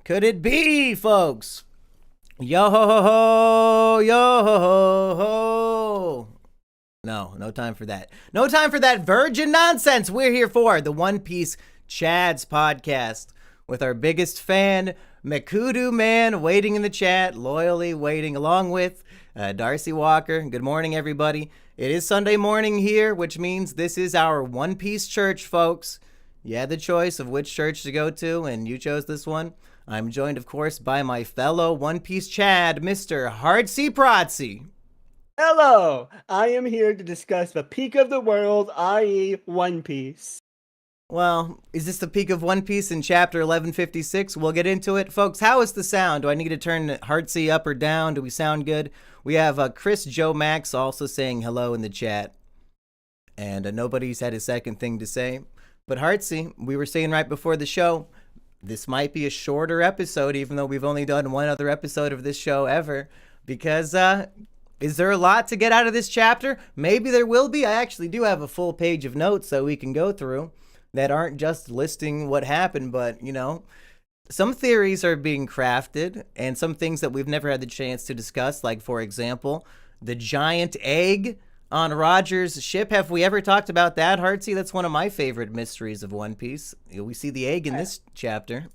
Could it be, folks? Yo ho ho ho, yo ho ho ho. No time for that. No time for that virgin nonsense. We're here for the One Piece Chads podcast with our biggest fan, Makudu Man, waiting in the chat, loyally waiting along with Darcy Walker. Good morning, everybody. It is Sunday morning here, which means this is our One Piece church, folks. You had the choice of which church to go to, and you chose this one. I'm joined, of course, by my fellow One Piece Chad, Mr. Hardsey Protsy. Hello! I am here to discuss the peak of the world, i.e. One Piece. Well, is this the peak of One Piece in chapter 1156? We'll get into it. Folks, how is the sound? Do I need to turn Hardsey up or down? Do we sound good? We have Chris Joe Max also saying hello in the chat. And nobody's had a second thing to say. But Hartsey, we were saying right before the show, this might be a shorter episode, even though we've only done one other episode of this show ever, because is there a lot to get out of this chapter? Maybe there will be. I actually do have a full page of notes that we can go through that aren't just listing what happened, but, you know, some theories are being crafted and some things that we've never had the chance to discuss, like, for example, the giant egg on Roger's ship. Have we ever talked about that, Hartsey? That's one of my favorite mysteries of One Piece. We see the egg in this chapter.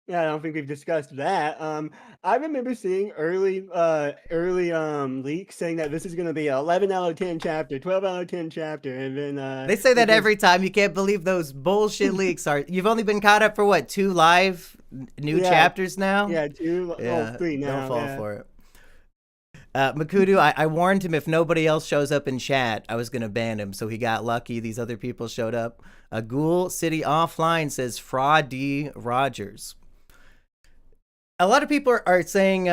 Yeah, I don't think we've discussed that. I remember seeing early leaks saying that this is going to be an 11 out of 10 chapter, 12 out of 10 chapter, and then they say that every time. You can't believe those bullshit leaks. You've only been caught up for what, 2 live new chapters now? Yeah, 2, yeah, 3 now. Don't fall for it. Makudu, I warned him if nobody else shows up in chat, I was going to ban him. So he got lucky. These other people showed up. Ghoul City Offline says Fraud D. Rogers. A lot of people are saying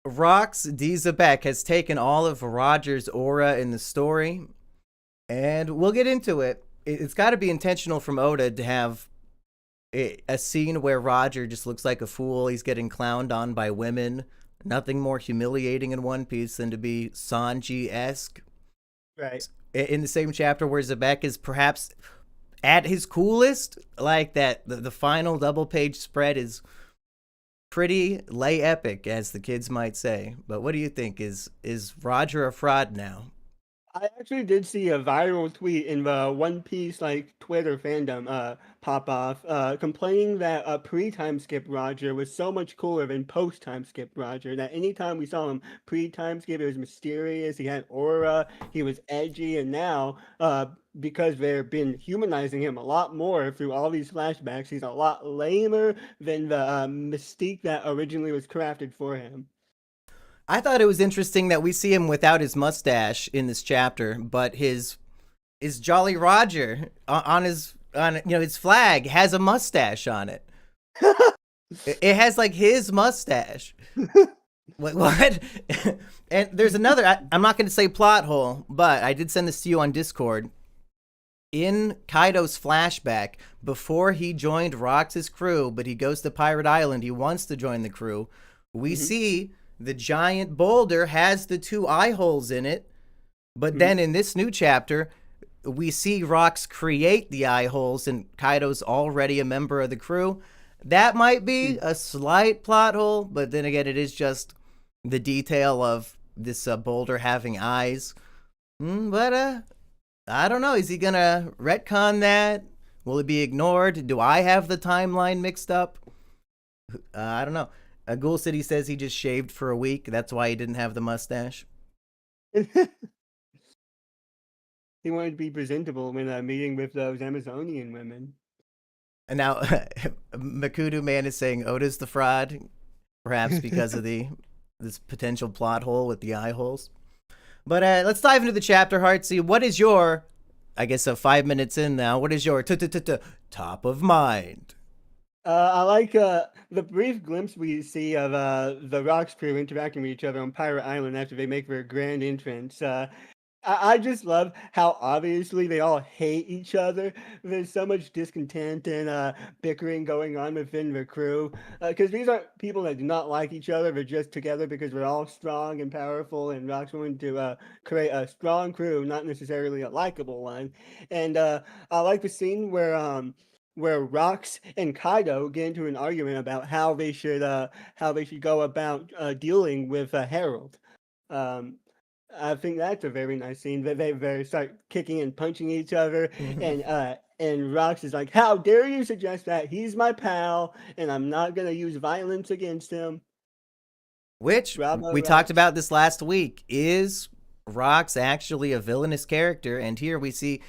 Rox D. Zebek has taken all of Roger's aura in the story. And we'll get into it. It's got to be intentional from Oda to have a scene where Roger just looks like a fool. He's getting clowned on by women. Nothing more humiliating in One Piece than to be Sanji-esque. Right. In the same chapter where Zebek is perhaps at his coolest, like that the final double page spread is pretty lay epic, as the kids might say. But what do you think? Is Roger a fraud now? I actually did see a viral tweet in the One Piece Twitter fandom pop off complaining that pre-time skip Roger was so much cooler than post-time skip Roger. That anytime we saw him pre-time skip, it was mysterious. He had aura. He was edgy, and now because they've been humanizing him a lot more through all these flashbacks, he's a lot lamer than the mystique that originally was crafted for him. I thought it was interesting that we see him without his mustache in this chapter, but his Jolly Roger on his flag has a mustache on it. It has like his mustache. What? And there's another. I'm not going to say plot hole, but I did send this to you on Discord. In Kaido's flashback, before he joined Rox's crew, but he goes to Pirate Island, he wants to join the crew. We see the giant boulder has the 2 eye holes in it, but then in this new chapter, we see Rox create the eye holes, and Kaido's already a member of the crew. That might be a slight plot hole, but then again, it is just the detail of this boulder having eyes. But I don't know. Is he gonna retcon that? Will it be ignored? Do I have the timeline mixed up? I don't know. Ghoul City says he just shaved for a week. That's why he didn't have the mustache. He wanted to be presentable when meeting with those Amazonian women. And now Makudu Man is saying Oda's the fraud, perhaps because of this potential plot hole with the eye holes. But let's dive into the chapter, Heartsy. What is your, I guess 5 minutes in now, what is your top of mind? I like the brief glimpse we see of the Rocks crew interacting with each other on Pirate Island after they make their grand entrance. I just love how obviously they all hate each other. There's so much discontent and bickering going on within the crew. Because these aren't people that do not like each other. They're just together because we're all strong and powerful. And Rock's wanting to create a strong crew, not necessarily a likable one. And I like the scene where where Rox and Kaido get into an argument about how they should go about dealing with Harold. Um, I think that's a very nice scene. They start kicking and punching each other, and Rox is like, "How dare you suggest that? He's my pal, and I'm not gonna use violence against him." Which Bravo, we talked Rox. about this last week. Is Rox actually a villainous character? And here we see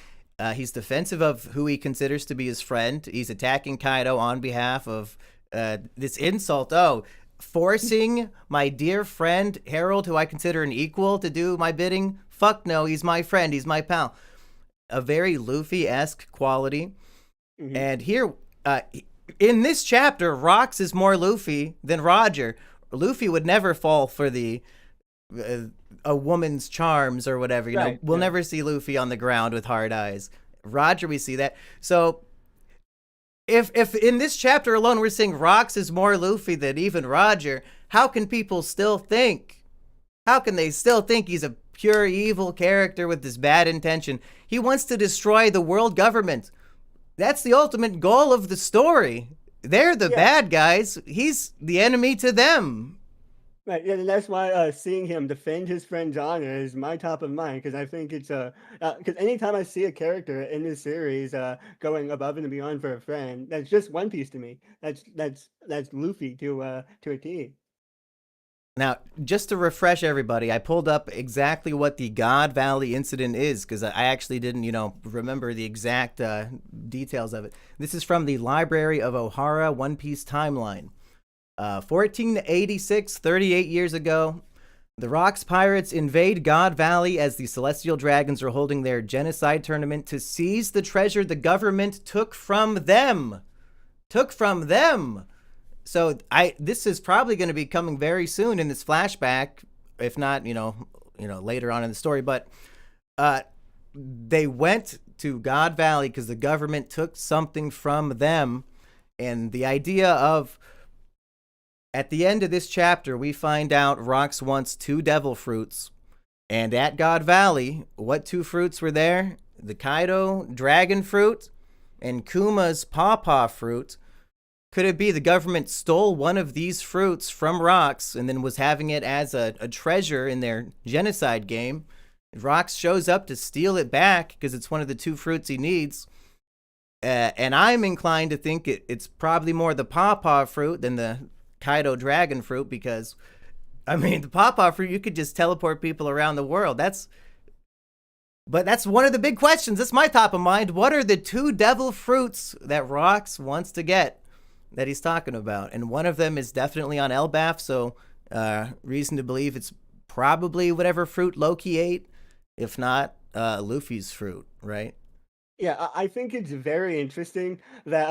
he's defensive of who he considers to be his friend. He's attacking Kaido on behalf of this insult. Oh, forcing my dear friend Harold, who I consider an equal, to do my bidding? Fuck no, he's my friend. He's my pal. A very Luffy-esque quality. Mhm. And here, in this chapter, Rox is more Luffy than Roger. Luffy would never fall for the a woman's charms or whatever. You know, Right. we'll Yeah. never see Luffy on the ground with hard eyes. Roger, we see that. So if in this chapter alone we're seeing Rox is more Luffy than even Roger, how can people still think? How can they still think he's a pure evil character with this bad intention? He wants to destroy the world government. That's the ultimate goal of the story. They're the Yeah. bad guys. He's the enemy to them. Right, yeah, and that's why seeing him defend his friend's honor is my top of mind because I think it's because anytime I see a character in this series going above and beyond for a friend, that's just One Piece to me. That's Luffy to a T. Now, just to refresh everybody, I pulled up exactly what the God Valley incident is because I actually didn't, remember the exact details of it. This is from the Library of Ohara One Piece timeline. 1486, 38 years ago, the Rocks Pirates invade God Valley as the Celestial Dragons are holding their genocide tournament to seize the treasure the government took from them. Took from them. So this is probably going to be coming very soon in this flashback, if not, later on in the story. But they went to God Valley because the government took something from them, and the idea of at the end of this chapter, we find out Rox wants 2 devil fruits. And at God Valley, what 2 fruits were there? The Kaido dragon fruit and Kuma's pawpaw fruit. Could it be the government stole one of these fruits from Rox and then was having it as a treasure in their genocide game? Rox shows up to steal it back because it's one of the 2 fruits he needs. And I'm inclined to think it's probably more the pawpaw fruit than the Kaido dragon fruit because, the pawpaw fruit, you could just teleport people around the world. But that's one of the big questions. That's my top of mind. What are the 2 devil fruits that Rox wants to get that he's talking about? And one of them is definitely on Elbaf, so reason to believe it's probably whatever fruit Loki ate, if not Luffy's fruit, right? Yeah, I think it's very interesting that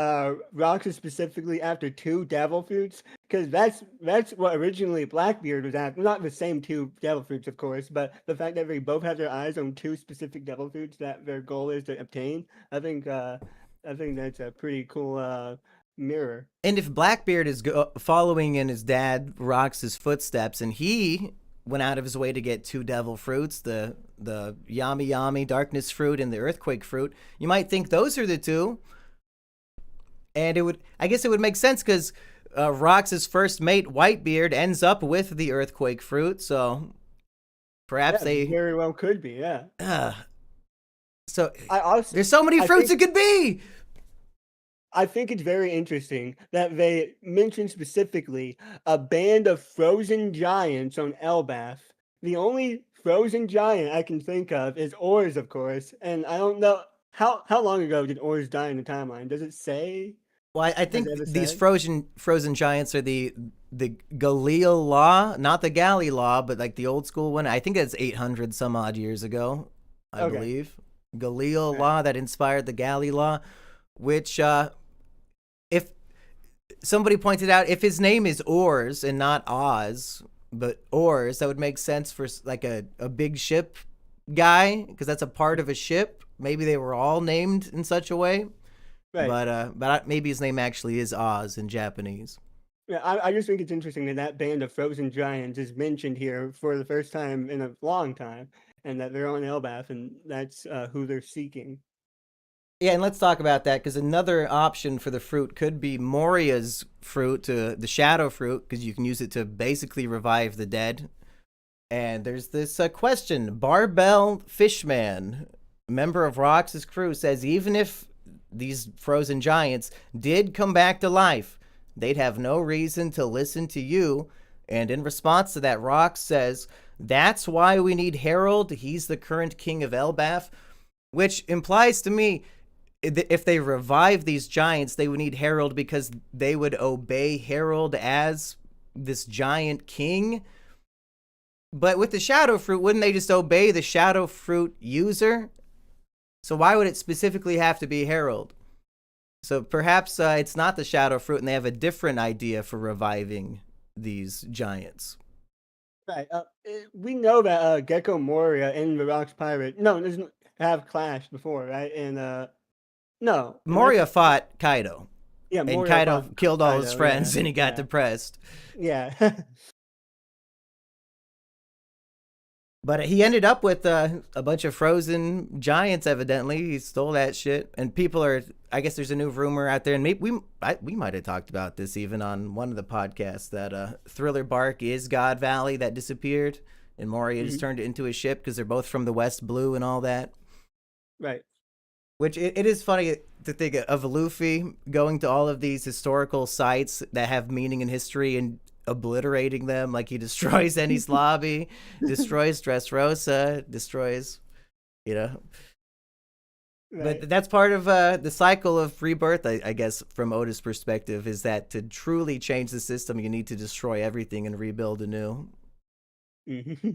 Rox is specifically after 2 devil fruits because that's what originally Blackbeard was after. Not the same 2 devil fruits, of course, but the fact that they both have their eyes on 2 specific devil fruits that their goal is to obtain. I think that's a pretty cool mirror. And if Blackbeard is following in his dad Rox's footsteps, and he went out of his way to get 2 devil fruits, the Yami Yami darkness fruit and the earthquake fruit, you might think those are the 2. And I guess it would make sense because Rox's first mate Whitebeard ends up with the earthquake fruit, so perhaps Yeah, they. very well could be. Yeah. So I there's so many I fruits think it could be. I think it's very interesting that they mention specifically a band of frozen giants on Elbaf. The only frozen giant I can think of is Oars, of course, and I don't know how long ago did Oars die in the timeline? Does it say? Well, I Has it think ever these said? frozen giants are the Galil Law, not the Galley Law, but like the old school one. I think it's 800 some odd years ago, I Okay, believe. Galil right. Law that inspired the Galley Law, which if somebody pointed out, if his name is Oars and not Oz, but Oars, that would make sense for like a big ship guy because that's a part of a ship. Maybe they were all named in such a way. Right. But maybe his name actually is Oz in Japanese. Yeah, I just think it's interesting that that band of frozen giants is mentioned here for the first time in a long time, and that they're on Elbaf, and that's who they're seeking. Yeah, and let's talk about that because another option for the fruit could be Moria's fruit, the shadow fruit, because you can use it to basically revive the dead. And there's this question: Barbell Fishman, member of Rox's crew, says even if these frozen giants did come back to life, they'd have no reason to listen to you. And in response to that, Rox says, "That's why we need Harold. He's the current king of Elbaf," which implies to me if they revive these giants, they would need Harold because they would obey Harold as this giant king. But with the shadow fruit, wouldn't they just obey the shadow fruit user? So why would it specifically have to be Harold? So perhaps it's not the shadow fruit and they have a different idea for reviving these giants. Right. We know that Gecko Moria and the Rocks Pirate doesn't have clashed before, right? And no, am I Moria fought Kaido, yeah, and Moria Kaido fought killed all his Kaido, friends yeah, and he got depressed. yeah. But he ended up with a bunch of frozen giants. Evidently, he stole that shit, and people are. I guess there's a new rumor out there, and maybe we might have talked about this even on one of the podcasts that Thriller Bark is God Valley that disappeared, and Moria just turned it into a ship because they're both from the West Blue and all that. Right. Which it is funny to think of Luffy going to all of these historical sites that have meaning in history and obliterating them. Like he destroys Enies Lobby, destroys Dressrosa, destroys, you know. Right. But that's part of the cycle of rebirth, I guess, from Oda's perspective, is that to truly change the system, you need to destroy everything and rebuild anew.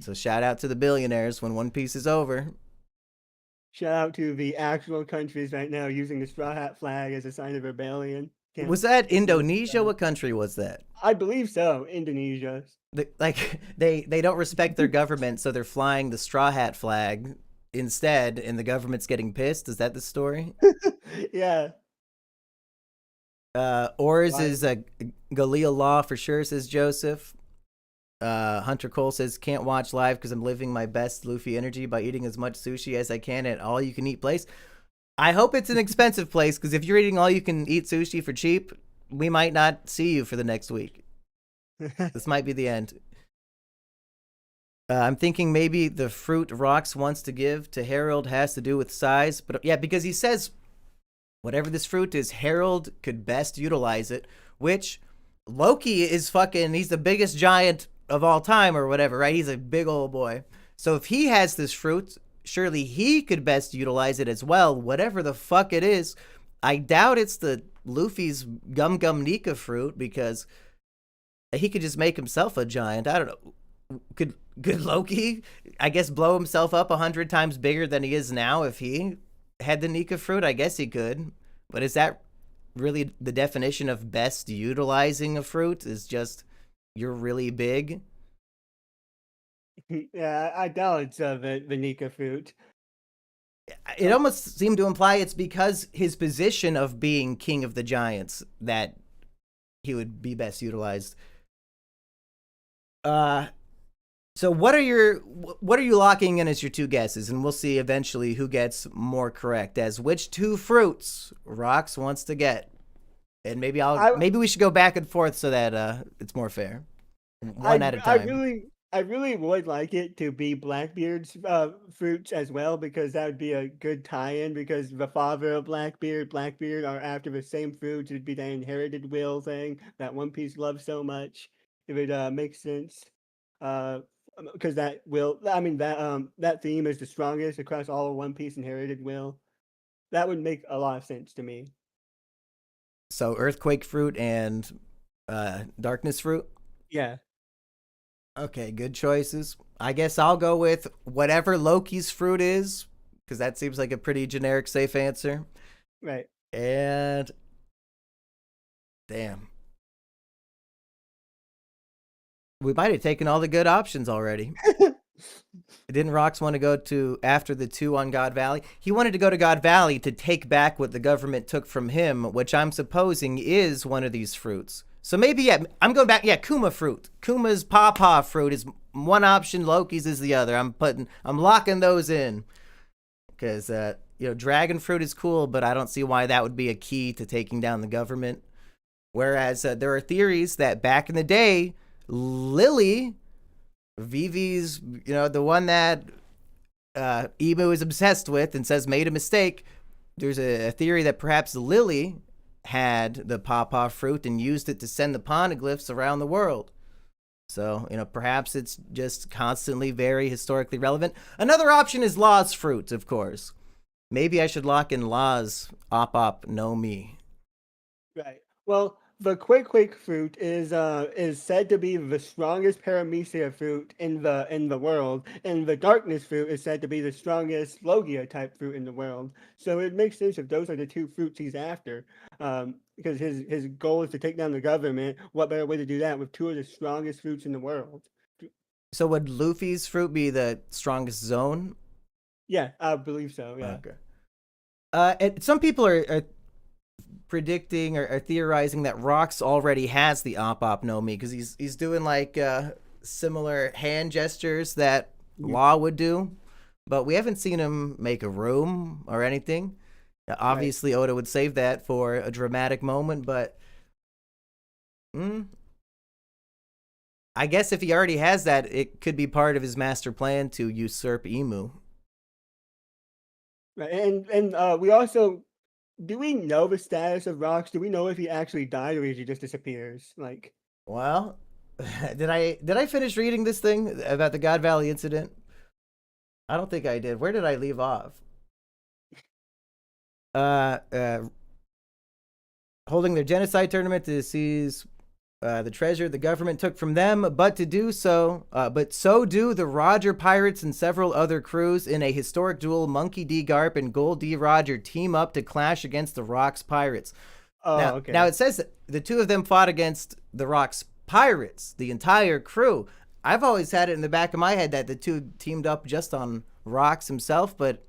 So shout out to the billionaires when One Piece is over. Shout out to the actual countries right now using the Straw Hat flag as a sign of rebellion. Was that Indonesia? What country was that? I believe so. Indonesia. Like they don't respect their government, so they're flying the Straw Hat flag instead, and the government's getting pissed. Is that the story? Yeah. Ours is Galil Law for sure, says Joseph. Hunter Cole says, can't watch live because I'm living my best Luffy energy by eating as much sushi as I can at all you can eat place. I hope it's an expensive place because if you're eating all you can eat sushi for cheap, we might not see you for the next week. This might be the end. I'm thinking maybe the fruit Rox wants to give to Harold has to do with size. But yeah, because he says whatever this fruit is, Harold could best utilize it, which Loki is fucking, he's the biggest giant of all time or whatever, right? He's a big old boy. So if he has this fruit, surely he could best utilize it as well, whatever the fuck it is. I doubt it's the Luffy's Gum Gum Nika fruit because he could just make himself a giant. I don't know. Could Loki, I guess, blow himself up 100 times bigger than he is now if he had the Nika fruit? I guess he could. But is that really the definition of best utilizing a fruit? Is just you're really big? Yeah, I doubt it's the Nika fruit. It almost seemed to imply it's because his position of being king of the giants that he would be best utilized. So what are you locking in as your two guesses? And we'll see eventually who gets more correct as which two fruits Rox wants to get. And maybe maybe we should go back and forth so that it's more fair. One at a time. I really would like it to be Blackbeard's fruits as well because that would be a good tie-in because the father of Blackbeard are after the same fruits. It'd be that inherited will thing that One Piece loves so much. It would make sense. Because that theme is the strongest across all of One Piece inherited will. That would make a lot of sense to me. So Earthquake fruit and Darkness fruit? Yeah. Okay, good choices. I guess I'll go with whatever Loki's fruit is, because that seems like a pretty generic, safe answer. Right. And damn. We might have taken all the good options already. Didn't Rox want to go to after the two on God Valley? He wanted to go to God Valley to take back what the government took from him, which I'm supposing is one of these fruits. So maybe, yeah, I'm going back. Yeah, Kuma fruit. Kuma's pawpaw fruit is one option. Loki's is the other. I'm locking those in because dragon fruit is cool, but I don't see why that would be a key to taking down the government. Whereas there are theories that back in the day, Lily, Vivi's, the one that Emu is obsessed with and says made a mistake, there's a theory that perhaps Lily had the pawpaw fruit and used it to send the poneglyphs around the world. So, perhaps it's just constantly very historically relevant. Another option is Law's fruit, of course. Maybe I should lock in Law's Op no Mi. Right. Well, the quick fruit is said to be the strongest paramecia fruit in the world, and the darkness fruit is said to be the strongest Logia type fruit in the world. So it makes sense if those are the two fruits he's after, because his goal is to take down the government. What better way to do that with two of the strongest fruits in the world? So would Luffy's fruit be the strongest zone? Yeah, I believe so. Yeah. Okay. And some people are predicting or theorizing that Rox already has the Op no Mi because he's doing like similar hand gestures that Law would do, but we haven't seen him make a room or anything. Obviously, Oda would save that for a dramatic moment, but I guess if he already has that, it could be part of his master plan to usurp Emu. Right, and we also, do we know the status of Rox? Do we know if he actually died or if he just disappears? Like, well, did I finish reading this thing about the God Valley incident? I don't think I did. Where did I leave off? Holding their genocide tournament to seize the treasure the government took from them, but so do the Roger pirates and several other crews in a historic duel. Monkey D. Garp and Gold D. Roger team up to clash against the Rox pirates. Now it says that the two of them fought against the Rox pirates, the entire crew. I've always had it in the back of my head that the two teamed up just on Rox himself, but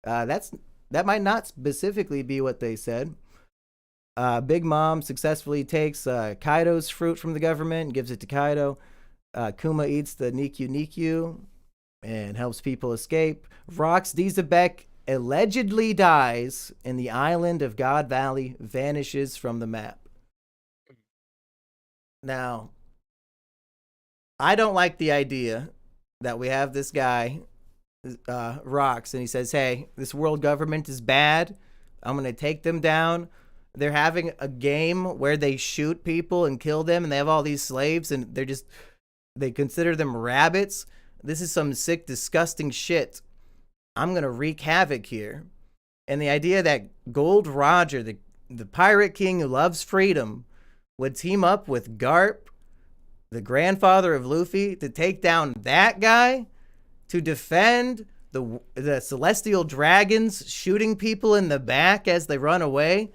that might not specifically be what they said. Big Mom successfully takes Kaido's fruit from the government and gives it to Kaido. Kuma eats the Nikyu and helps people escape. Rox Dizabek allegedly dies, and the island of God Valley vanishes from the map. Now, I don't like the idea that we have this guy, Rox, and he says, hey, this world government is bad. I'm going to take them down. They're having a game where they shoot people and kill them, and they have all these slaves, and they consider them rabbits. This is some sick, disgusting shit. I'm going to wreak havoc here. And the idea that Gold Roger, the pirate king who loves freedom, would team up with Garp, the grandfather of Luffy, to take down that guy, to defend the celestial dragons shooting people in the back as they run away.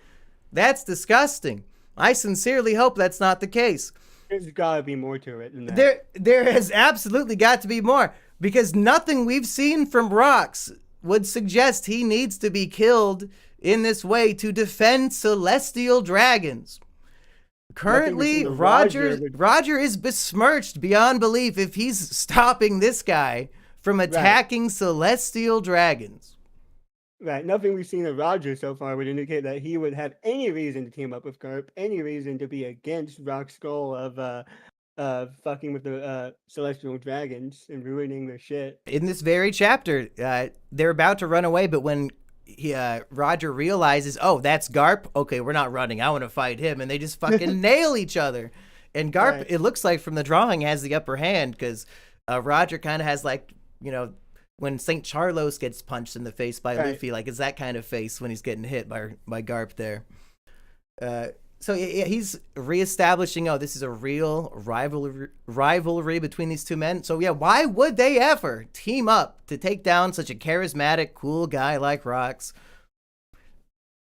That's disgusting. I sincerely hope that's not the case. There's got to be more to it than that. There has absolutely got to be more, because nothing we've seen from Rox would suggest he needs to be killed in this way to defend celestial dragons. Currently, Roger is besmirched beyond belief if he's stopping this guy from attacking celestial dragons. Right, nothing we've seen of Roger so far would indicate that he would have any reason to team up with Garp, any reason to be against Rock's goal of fucking with the celestial dragons and ruining their shit. In this very chapter, they're about to run away, but when Roger realizes, oh, that's Garp, okay, we're not running, I want to fight him, and they just fucking nail each other. And Garp, it looks like from the drawing, has the upper hand, because Roger kind of has like, when St. Charlos gets punched in the face by Luffy, like it's that kind of face when he's getting hit by Garp there. So he's reestablishing, this is a real rivalry between these two men. So yeah, why would they ever team up to take down such a charismatic, cool guy like Rox?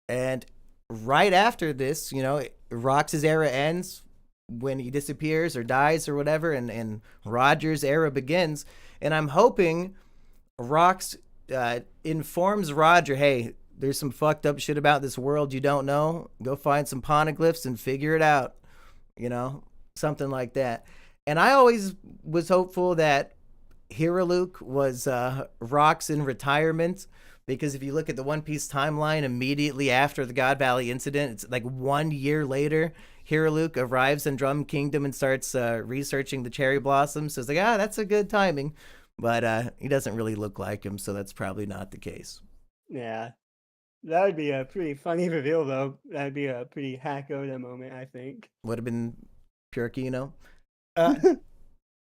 And right after this, Rox's era ends when he disappears or dies or whatever, and Roger's era begins. And I'm hoping Rox informs Roger, hey, there's some fucked up shit about this world you don't know. Go find some poneglyphs and figure it out. Something like that. And I always was hopeful that Hiraluk was Rox in retirement, because if you look at the One Piece timeline, immediately after the God Valley incident, it's like 1 year later, Luke arrives in Drum Kingdom and starts researching the cherry blossoms. So it's like, that's a good timing. But he doesn't really look like him, so that's probably not the case. Yeah. That would be a pretty funny reveal, though. That'd be a pretty Hack Oda moment, I think. Would have been pure Kino.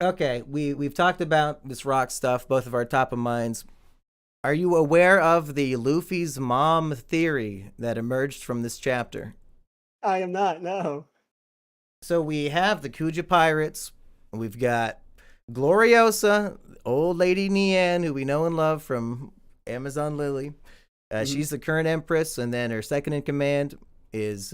Okay, we've talked about this rock stuff, both of our top of minds. Are you aware of the Luffy's mom theory that emerged from this chapter? I am not, no. So we have the Kuja Pirates. We've got Gloriosa, old lady Nian, who we know and love from Amazon Lily. She's the current empress, and then her second in command is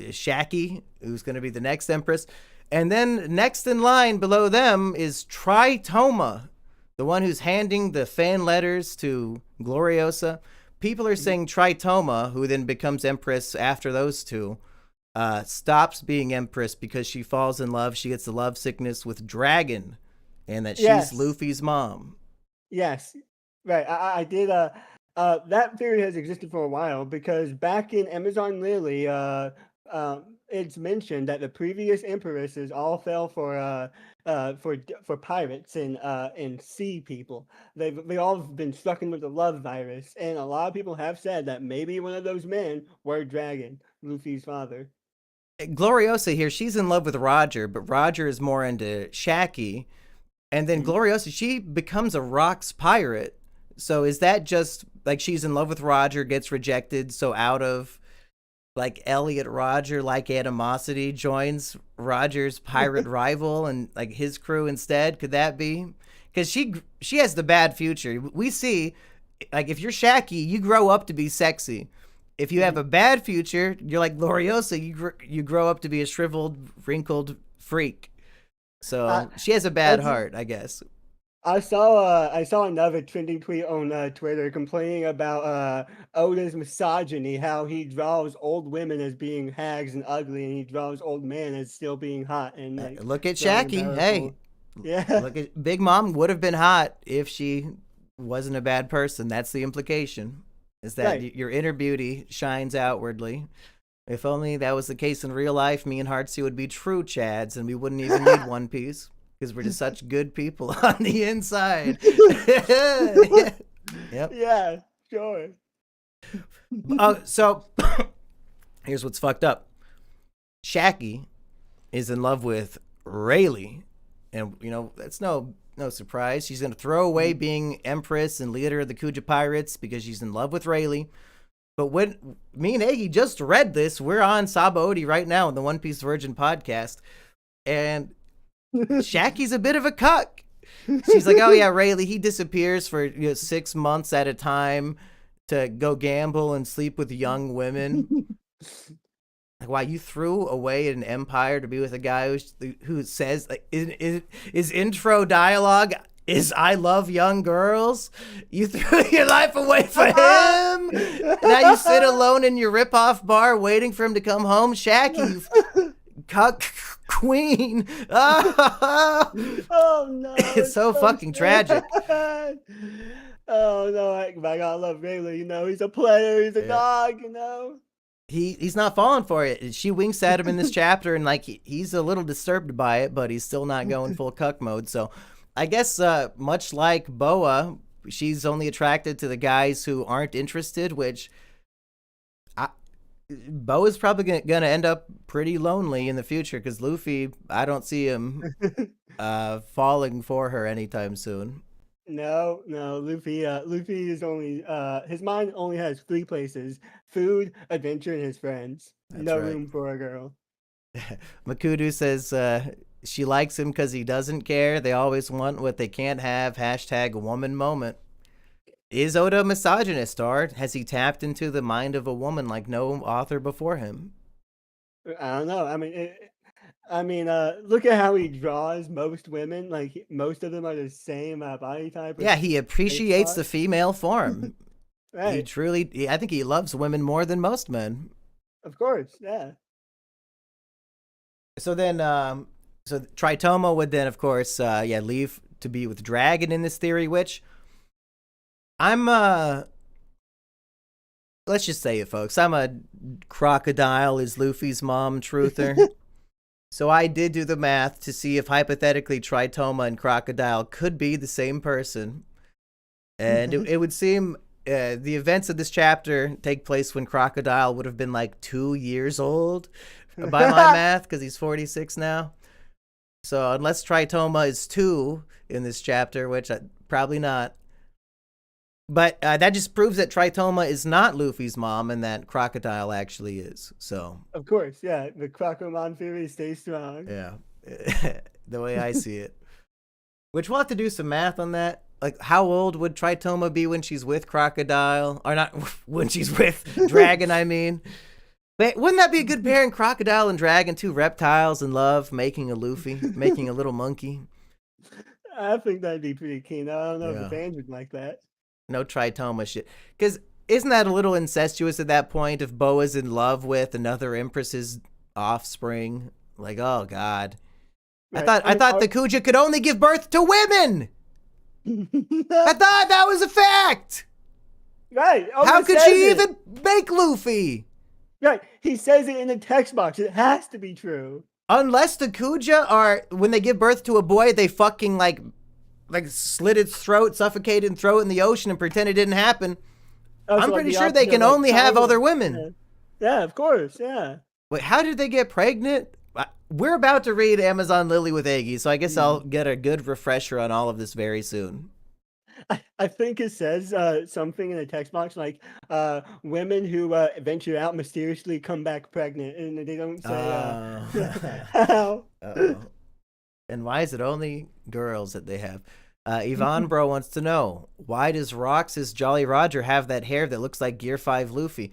Shaki, who's going to be the next empress. And then next in line below them is Tritoma, the one who's handing the fan letters to Gloriosa. People are saying Tritoma, who then becomes empress after those two, stops being empress because she falls in love. She gets the love sickness with Dragon, and that she's Luffy's mom. Yes, right. I did. That theory has existed for a while because back in Amazon Lily, it's mentioned that the previous empresses all fell for pirates and sea people. They all have been stricken with the love virus, and a lot of people have said that maybe one of those men were Dragon, Luffy's father. Gloriosa here, she's in love with Roger, but Roger is more into Shaki. And then Gloriosa, she becomes a rocks pirate. So is that just like she's in love with Roger, gets rejected, so out of like Elliot Roger, like animosity, joins Roger's pirate rival and like his crew instead? Could that be? Because she has the bad future. We see, like, if you're Shaki, you grow up to be sexy. If you have a bad future, you're like Gloriosa, you grow up to be a shriveled, wrinkled freak. So she has a bad heart, I guess. I saw another trending tweet on Twitter complaining about Oda's misogyny, how he draws old women as being hags and ugly, and he draws old men as still being hot and like. Look at Shaki. Hey, yeah. Look at Big Mom would have been hot if she wasn't a bad person. That's the implication. Is that your inner beauty shines outwardly. If only that was the case in real life, me and Heartsy would be true Chads, and we wouldn't even need One Piece. Because we're just such good people on the inside. Yep. Yeah, sure. So here's what's fucked up. Shaki is in love with Rayleigh. And, that's no surprise. She's going to throw away being empress and leader of the Kuja Pirates because she's in love with Rayleigh. But when me and Aggie just read this, we're on Sabaody right now in the One Piece Virgin podcast. And Shaki's a bit of a cuck. She's like, oh yeah, Rayleigh, he disappears for 6 months at a time to go gamble and sleep with young women. Like, why you threw away an empire to be with a guy who says, like, his intro dialogue is "I love young girls." You threw your life away for him. Now you sit alone in your rip-off bar waiting for him to come home. Shaki, you cuck queen. Oh no, it's so fucking tragic. Oh no, I gotta love Rayleigh. He's a player, he's a dog. He's not falling for it. She winks at him in this chapter, and like he's a little disturbed by it, but he's still not going full cuck mode. So I guess much like Boa, she's only attracted to the guys who aren't interested, which Boa's probably going to end up pretty lonely in the future because Luffy, I don't see him falling for her anytime soon. No, Luffy is only his mind only has 3 places: food, adventure, and his friends. That's no right. room for a girl. Makudu says she likes him because he doesn't care. They always want what they can't have. #woman moment. Is Oda a misogynist, or has he tapped into the mind of a woman like no author before him? I don't know. Look at how he draws most women. Like, most of them are the same body type. Yeah, he appreciates the female form. Right. He truly, I think he loves women more than most men. Of course, yeah. So then, so Tritoma would then, of course, leave to be with Dragon in this theory, which I'm let's just say it, folks. I'm a crocodile is Luffy's mom truther. So I did do the math to see if hypothetically Tritoma and Crocodile could be the same person. And it would seem the events of this chapter take place when Crocodile would have been like 2 years old by my math, because he's 46 now. So unless Tritoma is 2 in this chapter, which probably not. But that just proves that Tritoma is not Luffy's mom and that Crocodile actually is. So, Of course, yeah. The Crocomon theory stays strong. yeah, the way I see it. Which we'll have to do some math on that. Like, how old would Tritoma be when she's with Crocodile? Or not when she's with Dragon, I mean. But wouldn't that be a good pairing? Crocodile and Dragon, 2 reptiles in love, making a Luffy, making a little monkey. I think that'd be pretty keen. I don't know if Yeah. the fans would like that. No Tritoma shit. Because isn't that a little incestuous at that point if Boa's in love with another Empress's offspring? Like, oh God. Right. I thought the Kuja could only give birth to women. I thought that was a fact. Right. How could she even make Luffy? Right. He says it in the text box. It has to be true. Unless the Kuja are, when they give birth to a boy, they fucking like slit its throat, suffocated and throw it in the ocean and pretend it didn't happen. Oh, I'm so pretty the sure they opposite can of, only have Tyler. other women. Yeah, of course. Yeah. Wait, how did they get pregnant? We're about to read Amazon Lily with Eggie, so I guess I'll get a good refresher on all of this very soon. I think it says something in the text box like women who venture out mysteriously come back pregnant, and they don't say how. Uh-oh. And why is it only girls that they have? Yvonne Bro wants to know, why does Rox's Jolly Roger have that hair that looks like Gear 5 Luffy?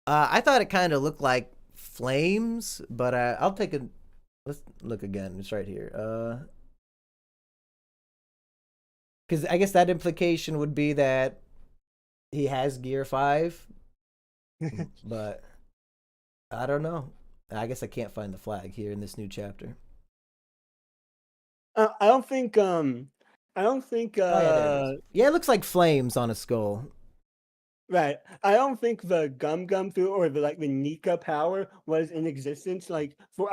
I thought it kind of looked like flames, but I'll take a... Let's look again. It's right here. Because I guess that implication would be that he has Gear 5, but I don't know. I guess I can't find the flag here in this new chapter. I don't think. I don't think. Yeah, it looks like flames on a skull. Right. I don't think the Gum through or the Nika power was in existence. I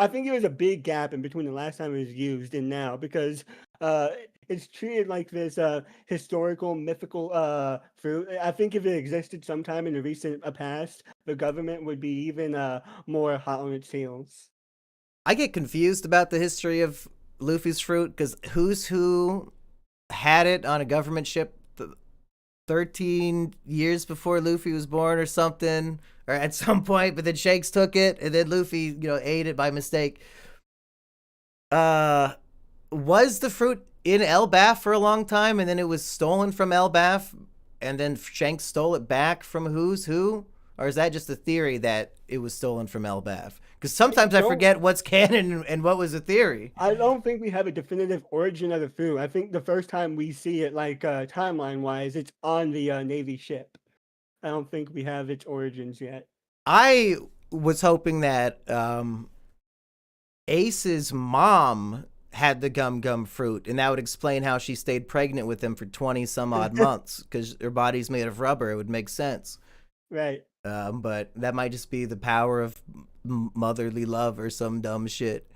think there was a big gap in between the last time it was used and now, because it's treated like this historical mythical fruit. I think if it existed sometime in the recent past, the government would be even more hot on its heels. I get confused about the history of Luffy's fruit, because who's who had it on a government ship 13 years before Luffy was born or something, or at some point, but then Shanks took it and then Luffy, ate it by mistake. Was the fruit in Elbaf for a long time and then it was stolen from Elbaf and then Shanks stole it back from who's who? Or is that just a theory that it was stolen from Elbaf? Because sometimes I forget what's canon and what was a theory. I don't think we have a definitive origin of the fruit. I think the first time we see it, timeline-wise, it's on the Navy ship. I don't think we have its origins yet. I was hoping that Ace's mom had the gum fruit, and that would explain how she stayed pregnant with him for 20 some odd months, because her body's made of rubber. It would make sense. Right. But that might just be the power of motherly love or some dumb shit.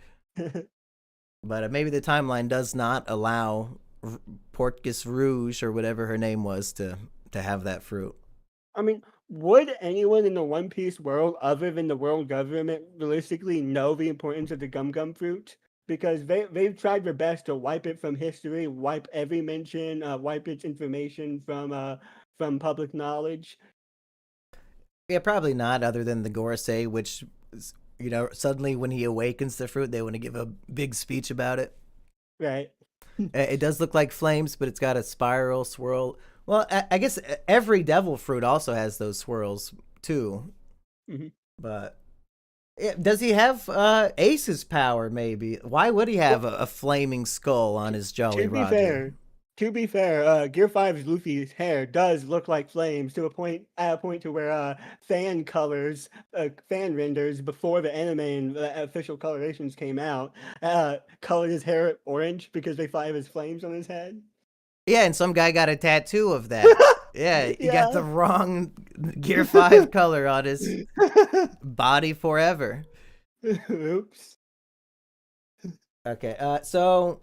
But maybe the timeline does not allow Portgas Rouge or whatever her name was to have that fruit. I mean, would anyone in the One Piece world, other than the world government, realistically know the importance of the gum fruit? Because they've tried their best to wipe it from history, wipe every mention, wipe its information from public knowledge. Yeah, probably not, other than the Gorosei, which, suddenly when he awakens the fruit, they want to give a big speech about it. Right. It does look like flames, but it's got a spiral swirl. Well, I guess every devil fruit also has those swirls, too. Mm-hmm. But does he have Ace's power, maybe? Why would he have a flaming skull on his Jolly Roger? To be fair, Gear 5's Luffy's hair does look like flames at a point to where fan colors, fan renders before the anime and the official colorations came out, colored his hair orange because they thought it was flames on his head. Yeah, and some guy got a tattoo of that. Yeah, he got Yeah. the wrong Gear 5 color on his body forever. Oops. Okay, so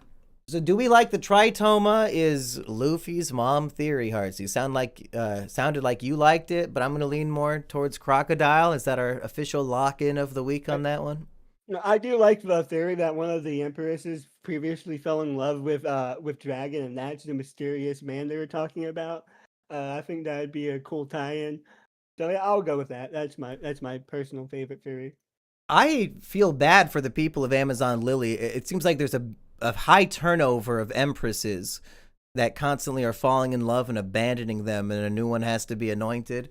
do we like the tritoma? Is Luffy's mom theory, Hearts? You sounded like you liked it, but I'm gonna lean more towards crocodile. Is that our official lock-in of the week on that one? No, I do like the theory that one of the empresses previously fell in love with Dragon, and that's the mysterious man they were talking about. I think that'd be a cool tie-in. So yeah, I'll go with that. That's my personal favorite theory. I feel bad for the people of Amazon Lily. It seems like there's a high turnover of empresses that constantly are falling in love and abandoning them, and a new one has to be anointed.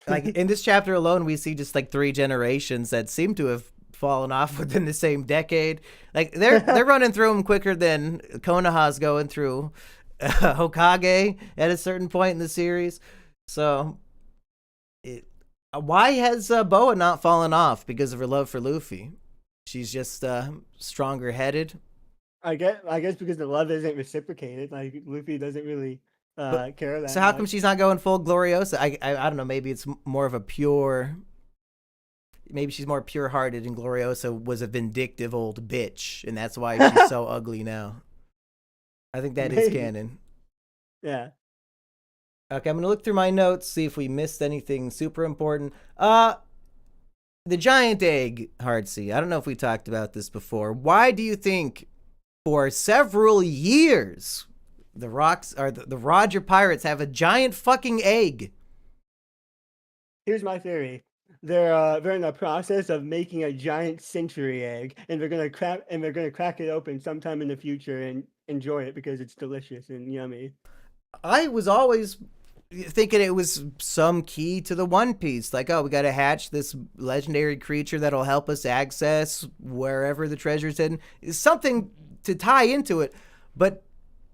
Like in this chapter alone, we see just like 3 generations that seem to have fallen off within the same decade. Like they're running through them quicker than Konoha's going through Hokage at a certain point in the series. So, why has Boa not fallen off because of her love for Luffy? She's just stronger headed. I guess because the love isn't reciprocated. Like Luffy doesn't really But care so that how come much. she's not going full Gloriosa? I don't know. Maybe it's more of a pure. Maybe she's more pure hearted, and Gloriosa was a vindictive old bitch, and that's why she's so ugly now. I think that is Maybe. canon. Yeah. Okay, I'm gonna look through my notes, see if we missed anything super important. The giant egg, Heartsy. I don't know if we talked about this before. Why do you think, for several years, the rocks or the Roger Pirates have a giant fucking egg? Here's my theory. They're in the process of making a giant century egg, and they're gonna crack it open sometime in the future and enjoy it because it's delicious and yummy. I was always thinking it was some key to the One Piece. Like, oh, we got to hatch this legendary creature that'll help us access wherever the treasure's hidden. It's something to tie into it. But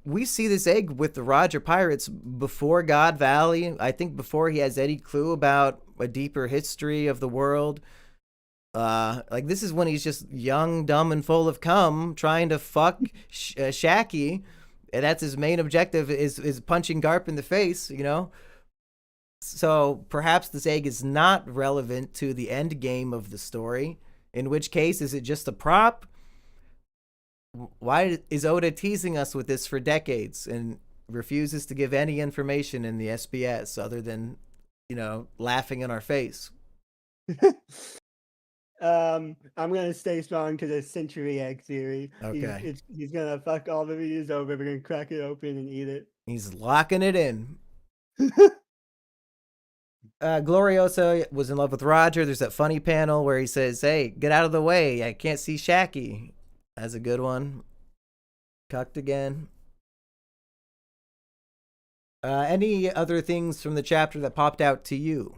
we see this egg with the Roger Pirates before God Valley. I think before he has any clue about a deeper history of the world. Like this is when he's just young, dumb, and full of cum, trying to fuck Shaki, and that's his main objective is punching Garp in the face. So perhaps this egg is not relevant to the end game of the story. In which case, is it just a prop? Why is Oda teasing us with this for decades and refuses to give any information in the SBS other than, laughing in our face? I'm gonna stay strong to the century egg theory. Okay. He's gonna fuck all the videos over. We're gonna crack it open and eat it. He's locking it in. Gloriosa was in love with Roger. There's that funny panel where he says, "Hey, get out of the way. I can't see Shaki." That's a good one. Cucked again. Any other things from the chapter that popped out to you?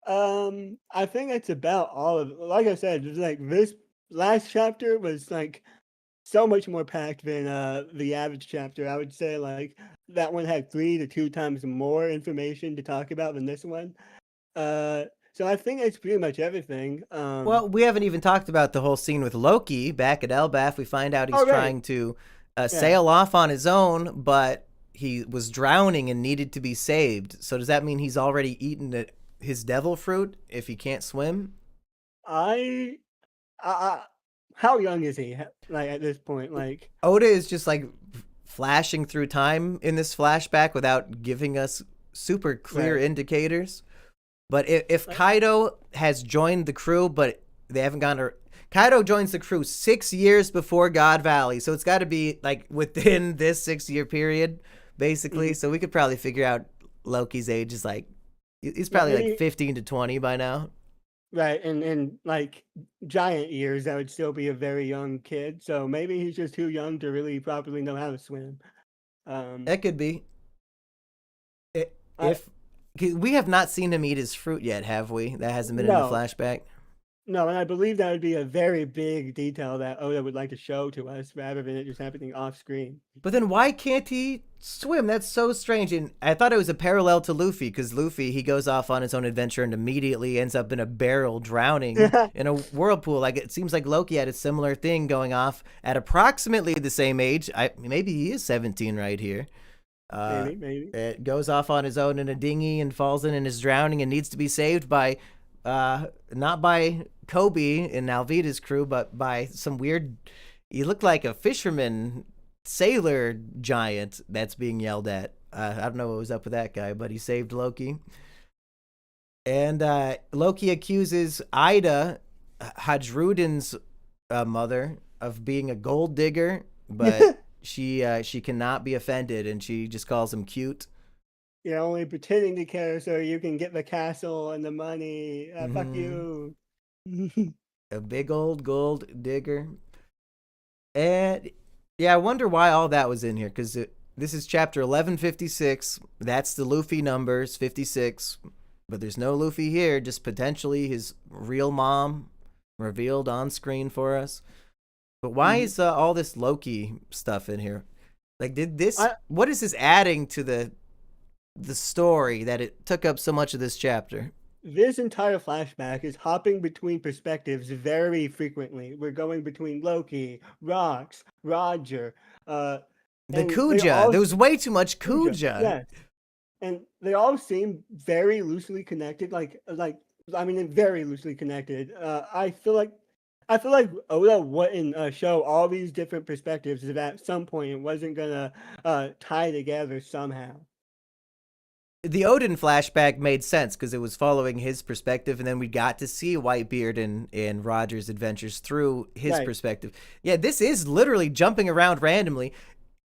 I think that's about all of it. Like I said, just like this last chapter was like so much more packed than the average chapter. I would say like that one had 3 to 2 times more information to talk about than this one. So I think that's pretty much everything. Well, we haven't even talked about the whole scene with Loki back at Elbaf. We find out he's Oh right, trying to yeah. sail off on his own, but he was drowning and needed to be saved. So does that mean he's already eaten his devil fruit if he can't swim? I, I, how young is he? Like at this point, like Oda is just like flashing through time in this flashback without giving us super clear right. indicators. But if Like, Kaido has joined the crew, but they haven't gone to. Kaido joins the crew 6 years before God Valley, so it's got to be like within this 6 year period, basically. mhm. So we could probably figure out Loki's age is like he's Yeah, probably like maybe 15 to 20 by now. right, and like giant years, that would still be a very young kid. So maybe he's just too young to really properly know how to swim. Um, That could be. I If 'cause we have not seen him eat his fruit yet, have we? That hasn't been in the no, flashback. no, and I believe that would be a very big detail that Oda would like to show to us rather than it just happening off screen. But then why can't he swim? That's so strange. And I thought it was a parallel to Luffy because Luffy, he goes off on his own adventure and immediately ends up in a barrel drowning in a whirlpool. Like it seems like Loki had a similar thing going off at approximately the same age. Maybe he is 17 right here. Uh, Maybe. it goes off on his own in a dinghy and falls in and is drowning and needs to be saved by, not by Kobe and Alvida's crew, but by some weird. He looked like a fisherman sailor giant that's being yelled at. I don't know what was up with that guy, but he saved Loki. And Loki accuses Ida, Hadrudin's mother, of being a gold digger, but she cannot be offended, and she just calls him cute. You're only pretending to care so you can get the castle and the money. Fuck Mhm. you. A big old gold digger. And yeah, I wonder why all that was in here, because this is chapter 1156. That's the Luffy numbers, 56. But there's no Luffy here, just potentially his real mom revealed on screen for us. But why is all this Loki stuff in here? Like, what is this adding to the story that it took up so much of this chapter? This entire flashback is hopping between perspectives very frequently. We're going between Loki, Rox, Roger, The and they all Kuja. There was way too much Kuja. yes, and they all seem very loosely connected. I mean, very loosely connected. I feel like Oda wouldn't show all these different perspectives if at some point it wasn't gonna tie together somehow. The Odin flashback made sense because it was following his perspective, and then we got to see Whitebeard and Roger's adventures through his Right. perspective. Yeah, this is literally jumping around randomly.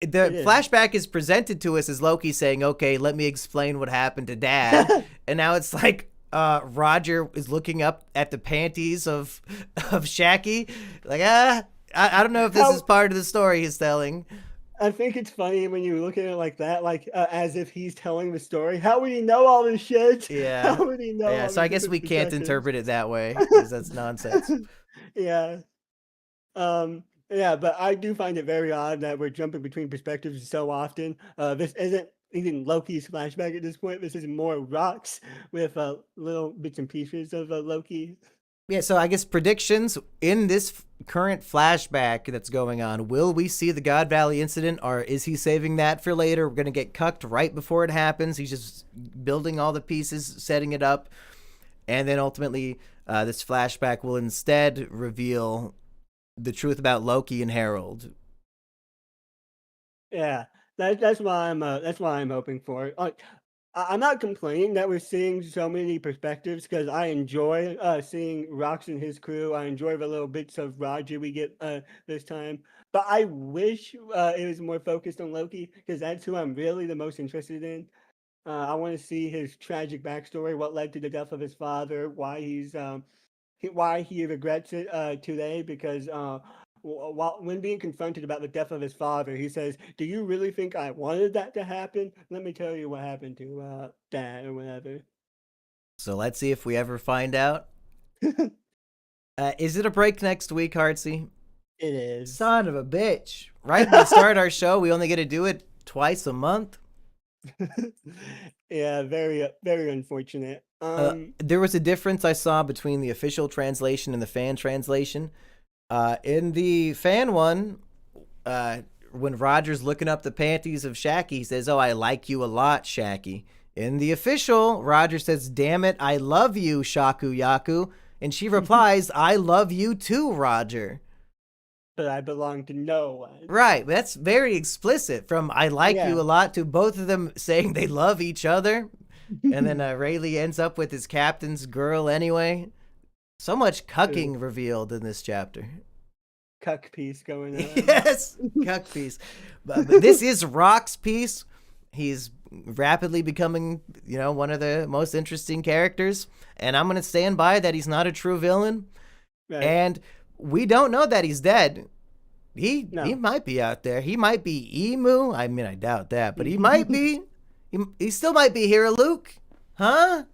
The flashback is presented to us as Loki saying, "Okay, let me explain what happened to Dad," and now it's like Roger is looking up at the panties of Shaggy. Like, I don't know if this is part of the story he's telling. I think it's funny when you look at it like that, as if he's telling the story. How would he know all this shit? Yeah, How would he know yeah. all So I these guess different we can't perspectives? interpret it that way because that's nonsense. Yeah. Yeah, but I do find it very odd that we're jumping between perspectives so often. This isn't even Loki's flashback at this point. This is more rocks with little bits and pieces of Loki. Yeah, so I guess predictions in this current flashback that's going on. Will we see the God Valley incident, or is he saving that for later? We're going to get cucked right before it happens. He's just building all the pieces, setting it up. And then ultimately, this flashback will instead reveal the truth about Loki and Harold. Yeah, that's why I'm hoping for. I'm not complaining that we're seeing so many perspectives because I enjoy seeing Rox and his crew. I enjoy the little bits of Roger we get this time. But I wish it was more focused on Loki because that's who I'm really the most interested in. I want to see his tragic backstory, what led to the death of his father, why he regrets it today because when being confronted about the death of his father, he says, "Do you really think I wanted that to happen? Let me tell you what happened to Dad or whatever." So let's see if we ever find out. Is it a break next week, Hartsey? It is. Son of a bitch. Right when we start our show, we only get to do it twice a month. Yeah, very unfortunate. There was a difference I saw between the official translation and the fan translation. In the fan one, when Roger's looking up the panties of Shaggy, he says, "Oh, I like you a lot, Shaggy." In the official, Roger says, "Damn it, I love you, Shaku Yaku." And she replies, "I love you too, Roger." But I belong to no one. Right, that's very explicit from "I like Yeah. you a lot" to both of them saying they love each other. And then Rayleigh ends up with his captain's girl anyway. So much cucking revealed in this chapter. Cuck piece going on. Yes, cuck piece. But this is Rock's piece. He's rapidly becoming, one of the most interesting characters. And I'm going to stand by that he's not a true villain. Right. And we don't know that he's dead. He No. might be out there. He might be Emu. I mean, I doubt that, but he might be. He still might be Hero Luke. Huh?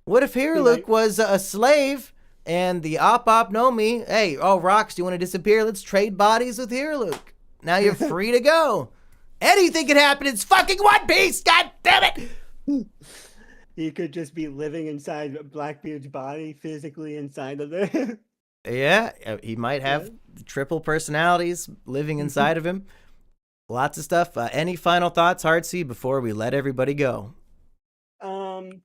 What if Hero Luke was a slave and the Op know me? Hey, Rox, do you want to disappear? Let's trade bodies with Hero Luke. Now you're free to go. Anything could happen. It's fucking One Piece. God damn it. He could just be living inside Blackbeard's body, physically inside of there. Yeah, he might have triple personalities living inside of him. Lots of stuff. Any final thoughts, Heartsy, before we let everybody go? Um,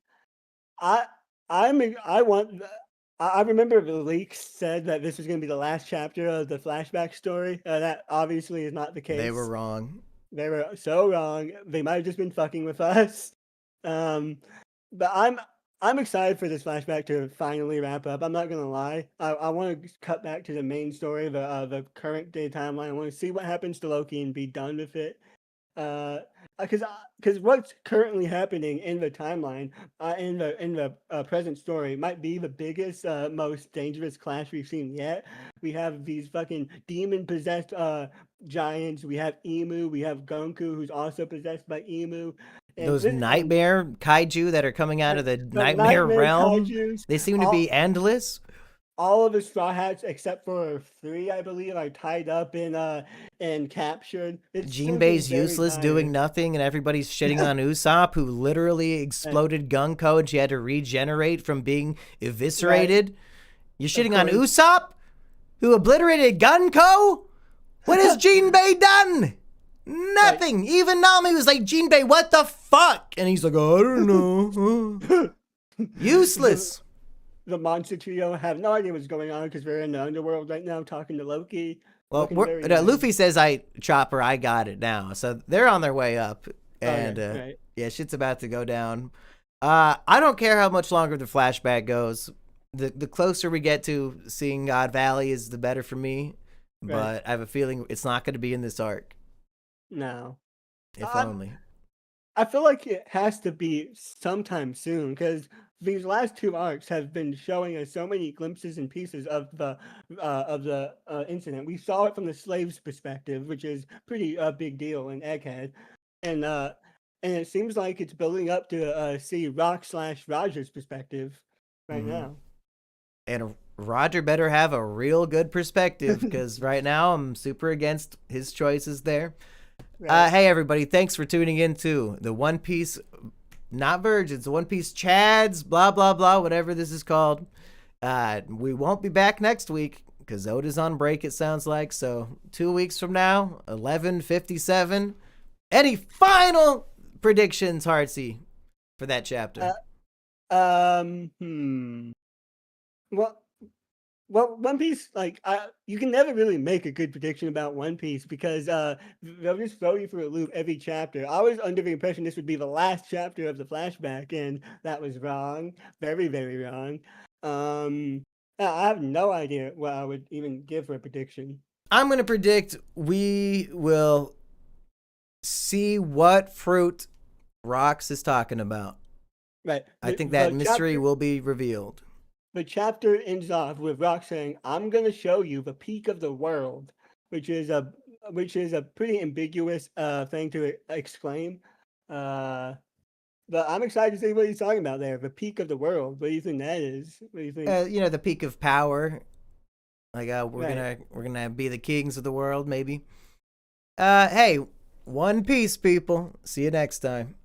I I want. I remember the leaks said that this was going to be the last chapter of the flashback story. That obviously is not the They were case. wrong. They were so wrong. They might have just been fucking with us. Um, but I'm excited for this flashback to finally wrap up. I'm not gonna lie. I want to cut back to the main story, the current day timeline. I want to see what happens to Loki and be done with it. Uh, because what's currently happening in the timeline, in the present story, might be the biggest, most dangerous clash we've seen yet. We have these fucking demon possessed giants. We have Emu. We have Gonku, who's also possessed by Emu, Those nightmare kaiju that are coming out of the the nightmare nightmare realm, kaiju's. they seem to All, be endless. all of the Straw Hats except for 3, I believe, are tied up and captured. It's simply Jinbei's very useless doing tired. nothing, and everybody's shitting on Usopp, who literally Right. exploded Gunko and she had to regenerate from being Right. eviscerated. You're Of shitting on course. Usopp, who obliterated Gunko? What has Jinbei done? Right. Nothing. Even Nami was like, Jinbei, what the fuck? And he's like, I don't know. the Useless. the monster trio have no idea what's going on because we're in the underworld right now talking to Loki, Well, looking very nice. Luffy says, Chopper, I got it now. So they're on their way up. And Okay, right. yeah, shit's about to go down. I don't care how much longer the flashback goes. The closer we get to seeing God Valley is the better for me. Right. But I have a feeling it's not going to be in this arc. Now. If I'm only. I feel like it has to be sometime soon because these last 2 arcs have been showing us so many glimpses and pieces of the incident. We saw it from the slaves' perspective, which is pretty big deal in Egghead, and uh, and it seems like it's building up to see Rock/Roger's perspective right Mm-hmm. now. And Roger better have a real good perspective because right now I'm super against his choices there. Right. Hey, everybody, thanks for tuning in to the One Piece, not Virgins, the One Piece Chads, blah, blah, blah, whatever this is called. We won't be back next week because Oda's on break, it sounds like. So 2 weeks from now, 11:57. Any final predictions, Heartsy, for that chapter? Hmm. Well, Well, One Piece, you can never really make a good prediction about One Piece because they'll just throw you for a loop every chapter. I was under the impression this would be the last chapter of the flashback, and that was wrong. Very, very wrong. I have no idea what I would even give for a prediction. I'm going to predict we will see what fruit Rox is talking about. Right. I think that mystery will be revealed. The chapter ends off with Rock saying, "I'm going to show you the peak of the world," which is a pretty ambiguous thing to exclaim. Uh, but I'm excited to see what he's talking about there. The peak of the world. What do you think that is? What do you think? The peak of power. Like Right. we're gonna be the kings of the world, maybe. Hey, One Piece, people. See you next time.